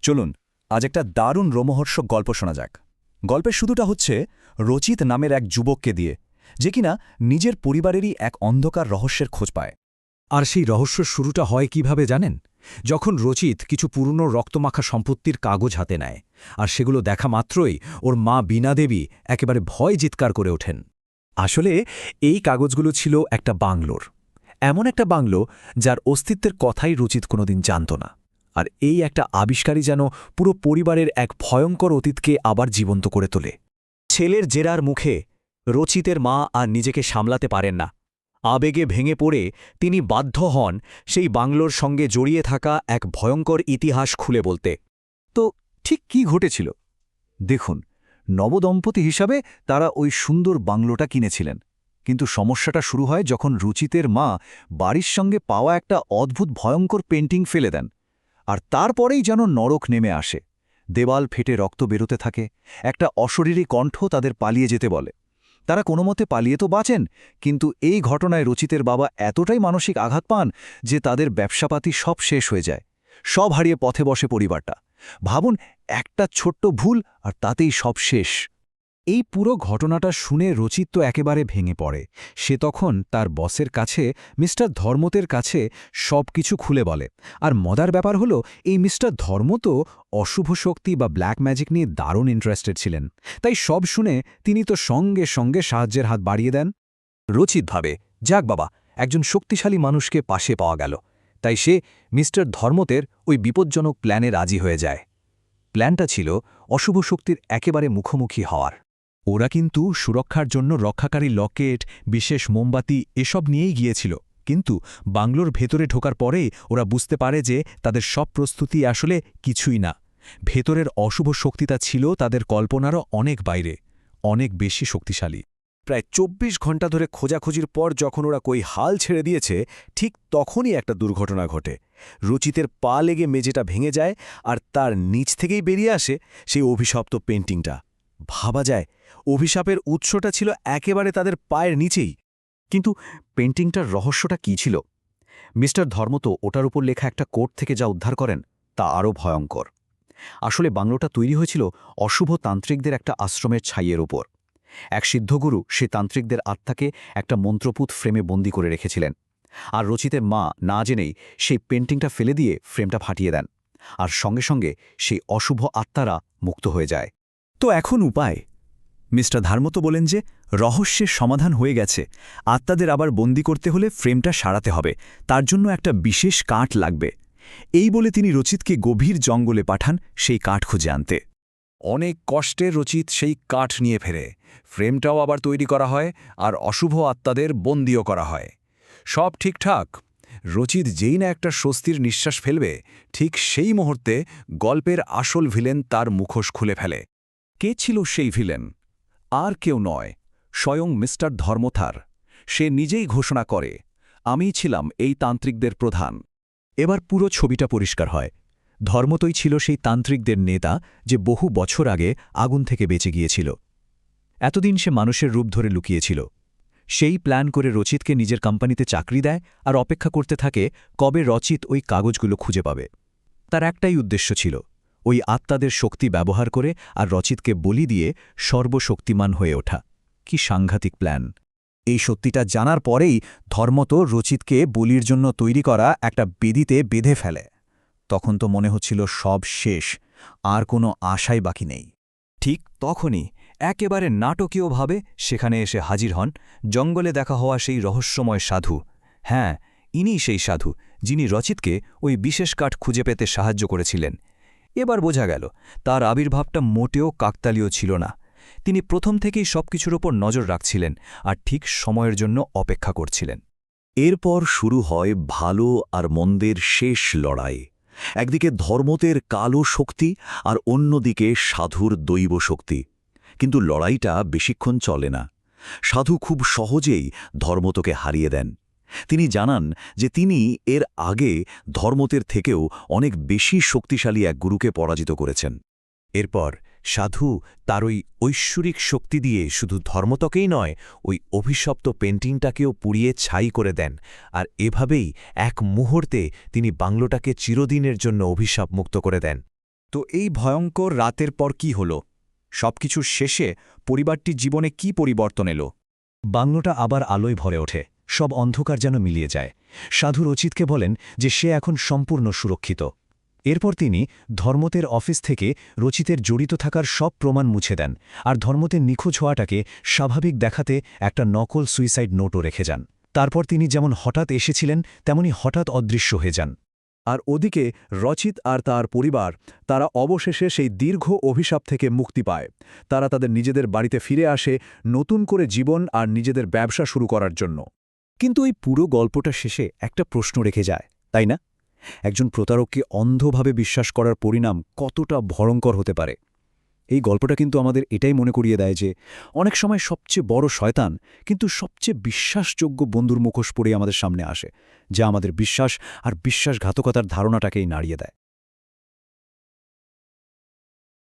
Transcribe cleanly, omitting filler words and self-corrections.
চলুন আজ একটা দারুণ রোমহর্ষক গল্প শোনা যাক। গল্পের শুরুটা হচ্ছে রচিত নামের এক যুবককে দিয়ে, যে কিনা নিজের পরিবারেরই এক অন্ধকার রহস্যের খোঁজ পায়। আর সেই রহস্যের শুরুটা হয় কিভাবে জানেন? যখন রচিত কিছু পুরনো রক্তমাখা সম্পত্তির কাগজ হাতে নেয়, আর সেগুলো দেখা মাত্রই ওর মা বীণা দেবী একেবারে ভয় চিৎকার করে ওঠেন। আসলে এই কাগজগুলো ছিল একটা বাংলোর, এমন একটা বাংলো যার অস্তিত্বের কথাই রচিত কোনোদিন জানত না। আর এই একটা আবিষ্কারই যেন পুরো পরিবারের এক ভয়ঙ্কর অতীতকে আবার জীবন্ত করে তোলে। ছেলের জেরার মুখে রচিতের মা আর নিজেকে সামলাতে পারেন না। আবেগে ভেঙে পড়ে তিনি বাধ্য হন সেই বাংলোর সঙ্গে জড়িয়ে থাকা এক ভয়ঙ্কর ইতিহাস খুলে বলতে। তো ঠিক কি ঘটেছিল? দেখুন, নবদম্পতি হিসাবে তারা ওই সুন্দর বাংলোটা কিনেছিলেন, কিন্তু সমস্যাটা শুরু হয় যখন রুচিতের মা বাড়ির সঙ্গে পাওয়া একটা অদ্ভুত ভয়ঙ্কর পেন্টিং ফেলে দেন। আর তারপরেই যেন নরক নেমে আসে। দেওয়াল ফেটে রক্ত বেরোতে থাকে, একটা অশরীরী কণ্ঠ তাদের পালিয়ে যেতে বলে। তারা কোনোমতে পালিয়ে তো বাঁচেন, কিন্তু এই ঘটনায় রচিতের বাবা এতটাই মানসিক আঘাত পান যে তাদের ব্যবসাপাতি সব শেষ হয়ে যায়। সব হারিয়ে পথে বসে পরিবারটা। ভাবুন, একটা ছোট্ট ভুল আর তাতেই সব শেষ। এই পুরো ঘটনাটা শুনে রচিত তো একেবারে ভেঙে পড়ে। সে তখন তার বসের কাছে, মিস্টার ধর্মতের কাছে সব কিছু খুলে বলে। আর মজার ব্যাপার হলো, এই মিস্টার ধর্মত অশুভ শক্তি বা ব্ল্যাক ম্যাজিক নিয়ে দারুণ ইন্টারেস্টেড ছিলেন। তাই সব শুনে তিনি তো সঙ্গে সঙ্গে সাহায্যের হাত বাড়িয়ে দেন। রচিত ভাবে, যাক বাবা, একজন শক্তিশালী মানুষকে পাশে পাওয়া গেল। তাই সে মিস্টার ধর্মতের ওই বিপজ্জনক প্ল্যানে রাজি হয়ে যায়। প্ল্যানটা ছিল অশুভ শক্তির একেবারে মুখোমুখি হওয়ার। ওরা কিন্তু সুরক্ষার জন্য রক্ষাকারী লকেট, বিশেষ মোমবাতি এসব নিয়েই গিয়েছিল, কিন্তু বাংলোর ভেতরে ঢোকার পরেই ওরা বুঝতে পারে যে তাদের সব প্রস্তুতি আসলে কিছুই না। ভেতরের অশুভ শক্তিটা ছিল তাদের কল্পনারও অনেক বাইরে, অনেক বেশি শক্তিশালী। প্রায় ২৪ ঘণ্টা ধরে খোঁজাখুঁজির পর যখন ওরা কই হাল ছেড়ে দিয়েছে, ঠিক তখনই একটা দুর্ঘটনা ঘটে। রচিতের পা লেগে মেঝেটা ভেঙে যায়, আর তার নিচ থেকেই বেরিয়ে আসে সেই অভিশপ্ত পেন্টিংটা। ভাবা যায়, অভিশাপের উৎসটা ছিল একেবারে তাদের পায়ের নিচেই। কিন্তু পেন্টিংটার রহস্যটা কী ছিল? মিস্টার ধর্মত ওটার উপর লেখা একটা কোট থেকে যা উদ্ধার করেন তা আরও ভয়ঙ্কর। আসলে বাংলোটা তৈরি হয়েছিল অশুভ তান্ত্রিকদের একটা আশ্রমের ছাইয়ের ওপর। এক সিদ্ধগুরু সে তান্ত্রিকদের আত্মাকে একটা মন্ত্রপুত ফ্রেমে বন্দি করে রেখেছিলেন। আর রচিতের মা না জেনেই সেই পেন্টিংটা ফেলে দিয়ে ফ্রেমটা ফাটিয়ে দেন, আর সঙ্গে সঙ্গে সেই অশুভ আত্মারা মুক্ত হয়ে যায়। তো এখন উপায়? মিস্টার ধর্মত বলেন যে রহস্যের সমাধান হয়ে গেছে, আত্মাদের আবার বন্দি করতে হলে ফ্রেমটা সারাতে হবে, তার জন্য একটা বিশেষ কাঠ লাগবে। এই বলে তিনি রচিতকে গভীর জঙ্গলে পাঠান সেই কাঠ খুঁজে আনতে। অনেক কষ্টে রচিত সেই কাঠ নিয়ে ফেরে। ফ্রেমটাও আবার তৈরি করা হয়, আর অশুভ আত্মাদের বন্দিও করা হয়। সব ঠিকঠাক। রচিত যেই না একটা স্বস্তির নিঃশ্বাস ফেলবে, ঠিক সেই মুহূর্তে গল্পের আসল ভিলেন তার মুখোশ খুলে ফেলে। কে ছিল সেই ভিলেন? আর কেউ নয়, স্বয়ং মিস্টার ধর্মথার। সে নিজেই ঘোষণা করে, আমিই ছিলাম এই তান্ত্রিকদের প্রধান। এবার পুরো ছবিটা পরিষ্কার হয়। ধর্মতই ছিল সেই তান্ত্রিকদের নেতা, যে বহু বছর আগে আগুন থেকে বেঁচে গিয়েছিল। এতদিন সে মানুষের রূপ ধরে লুকিয়েছিল। সেই প্ল্যান করে রচিতকে নিজের কোম্পানিতে চাকরি দেয়, আর অপেক্ষা করতে থাকে কবে রচিত ওই কাগজগুলো খুঁজে পাবে। তার একটাই উদ্দেশ্য ছিল, ওই আত্মাদের শক্তি ব্যবহার করে আর রচিতকে বলি দিয়ে সর্বশক্তিমান হয়ে ওঠা। কি সাংঘাতিক প্ল্যান! এই সত্যিটা জানার পরেই ধর্মত রচিতকে বলির জন্য তৈরি করা একটা বেদিতে বেঁধে ফেলে। তখন তো মনে হচ্ছিল সব শেষ, আর কোনো আশাই বাকি নেই। ঠিক তখনই একেবারে নাটকীয়ভাবে সেখানে এসে হাজির হন জঙ্গলে দেখা হওয়া সেই রহস্যময় সাধু। হ্যাঁ, ইনিই সেই সাধু যিনি রচিতকে ওই বিশেষ কাঠ খুঁজে পেতে সাহায্য করেছিলেন। এবার বোঝা গেল তার আবির্ভাবটা মোটেও কাকতালীয় ছিল না। তিনি প্রথম থেকেই সবকিছুর ওপর নজর রাখছিলেন, আর ঠিক সময়ের জন্য অপেক্ষা করছিলেন। এরপর শুরু হয় ভালো আর মন্দের শেষ লড়াই। একদিকে ধর্মতের কালো শক্তি, আর অন্যদিকে সাধুর দৈব শক্তি। কিন্তু লড়াইটা বেশিক্ষণ চলে না। সাধু খুব সহজেই ধর্মতকে হারিয়ে দেন। তিনি জানান যে তিনি এর আগে ধর্মতের থেকেও অনেক বেশি শক্তিশালী এক গুরুকে পরাজিত করেছেন। এরপর সাধু তার ওই ঐশ্বরিক শক্তি দিয়ে শুধু ধর্মতকেই নয়, ওই অভিশপ্ত পেন্টিংটাকেও পুড়িয়ে ছাই করে দেন। আর এভাবেই এক মুহূর্তে তিনি বাংলোটাকে চিরদিনের জন্য অভিশাপ মুক্ত করে দেন। তো এই ভয়ঙ্কর রাতের পর কি হল সবকিছুর শেষে পরিবারটির জীবনে কি পরিবর্তন এলো? বাংলোটা আবার আলোয় ভরে ওঠে, সব অন্ধকার যেন মিলিয়ে যায়। সাধু রচিতকে বলেন যে সে এখন সম্পূর্ণ সুরক্ষিত। এরপর তিনি ধর্মতের অফিস থেকে রচিতের জড়িত থাকার সব প্রমাণ মুছে দেন, আর ধর্মতের নিখোঁজ হওয়াটাকে স্বাভাবিক দেখাতে একটা নকল সুইসাইড নোটও রেখে যান। তারপর তিনি যেমন হঠাৎ এসেছিলেন তেমনি হঠাৎ অদৃশ্য হয়ে যান। আর ওদিকে রচিত আর তার পরিবার, তারা অবশেষে সেই দীর্ঘ অভিশাপ থেকে মুক্তি পায়। তারা তাদের নিজেদের বাড়িতে ফিরে আসে নতুন করে জীবন আর নিজেদের ব্যবসা শুরু করার জন্য। কিন্তু এই পুরো গল্পটা শেষে একটা প্রশ্ন রেখে যায়, তাই না? একজন প্রতারককে অন্ধভাবে বিশ্বাস করার পরিণাম কতটা ভয়ঙ্কর হতে পারে। এই গল্পটা কিন্তু আমাদের এটাই মনে করিয়ে দেয় যে অনেক সময় সবচেয়ে বড় শয়তান কিন্তু সবচেয়ে বিশ্বাসযোগ্য বন্ধুর মুখোশ পরে আমাদের সামনে আসে, যা আমাদের বিশ্বাস আর বিশ্বাসঘাতকতার ধারণাটাকেই নাড়িয়ে দেয়।